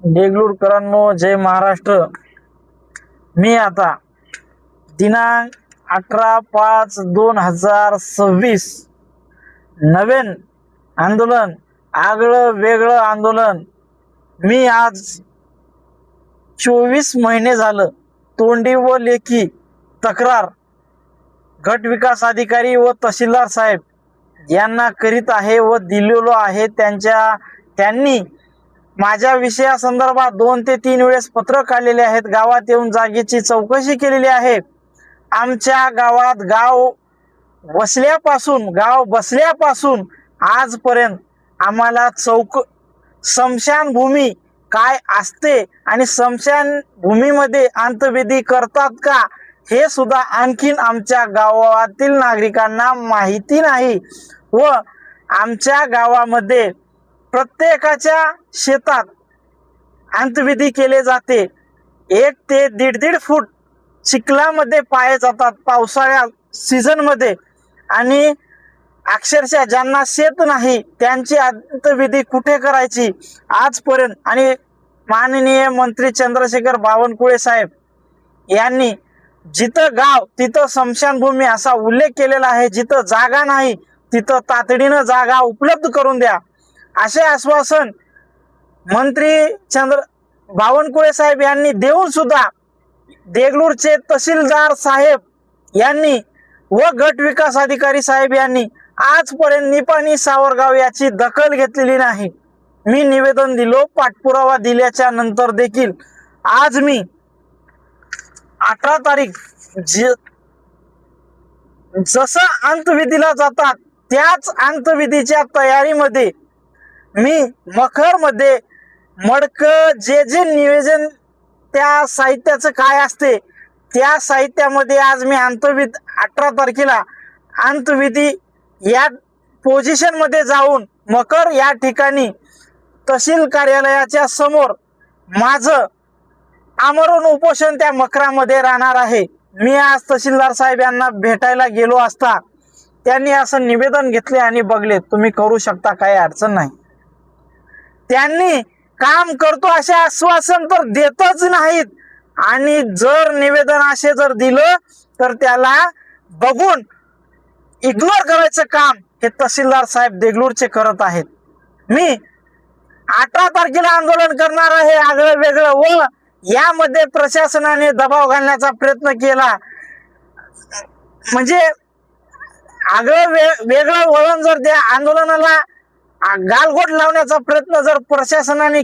देगलूरकरांनो, जय महाराष्ट्र। मी आता दिनांक 18/5/2026 नवीन आंदोलन, आगळं वेगळं आंदोलन। मी आज 24 महिने झालं तोंडी व लेखी तक्रार गट विकास अधिकारी व तहसीलदार साहेब यांना करीत आहे व दिलेलो आहे। त्यांनी माझ्या विषयासंदर्भात 2 ते 3 वेळेस पत्र काढलेले आहेत। गावात येऊन जागेची चौकशी केलेली आहे। आमच्या गावात गाव बसल्यापासून आजपर्यंत आम्हाला स्मशानभूमी काय असते आणि स्मशानभूमीमध्ये अंत्यविधी करतात का हे सुद्धा आणखीन आमच्या गावातील नागरिकांना माहिती नाही। व आमच्या गावामध्ये प्रत्येकाच्या शेतात अंत्यविधी केले जाते। 1 ते 1.5 फूट चिखलामध्ये पाय जातात पावसाळ्या सीझन मध्ये, आणि अक्षरशः ज्यांना शेत नाही त्यांची अंत्यविधी कुठे करायची आजपर्यंत। आणि माननीय मंत्री चंद्रशेखर बावनकुळे साहेब यांनी जिथं गाव तिथं स्मशानभूमी असा उल्लेख केलेला आहे। जिथं जागा नाही तिथं तातडीनं जागा उपलब्ध करून द्या असे आश्वासन मंत्री बावनकुळे साहेब यांनी देऊन सुद्धा देगलूरचे तहसीलदार साहेब यांनी व गट विकास अधिकारी साहेब यांनी आजपर्यंत निपाणी सावरगाव याची दखल घेतलेली नाही। मी निवेदन दिलो, पाठपुरावा दिल्याच्या नंतर देखील आज मी 18 तारीख जसं अंत्यविधीला जातात त्याच अंत्यविधीच्या तयारीमध्ये मी मखरमध्ये मडक जे नियोजन त्या साहित्याचं काय असते त्या साहित्यामध्ये आज मी 18 तारखेला अंत्यविधी या पोझिशन मध्ये जाऊन मकर या ठिकाणी तहसील कार्यालयाच्या समोर माझं आमरण उपोषण त्या मकरामध्ये राहणार आहे। मी आज तहसीलदार साहेब यांना भेटायला गेलो असता त्यांनी असं निवेदन घेतले आणि बघले तुम्ही करू शकता, काही अडचण नाही। त्यांनी काम करतो असे आश्वासन तर देतच नाहीत, आणि जर निवेदन असे जर दिलं तर त्याला बघून इग्नोर करायचं काम हे तहसीलदार साहेब देगलूरचे करत आहेत। मी 18 तारखेला आंदोलन करणार आहे आगळं वेगळं, व यामध्ये प्रशासनाने दबाव घालण्याचा प्रयत्न केला म्हणजे आगळं वेगळं वळण जर त्या आंदोलनाला गालगोट लावण्याचा प्रयत्न जर प्रशासनाने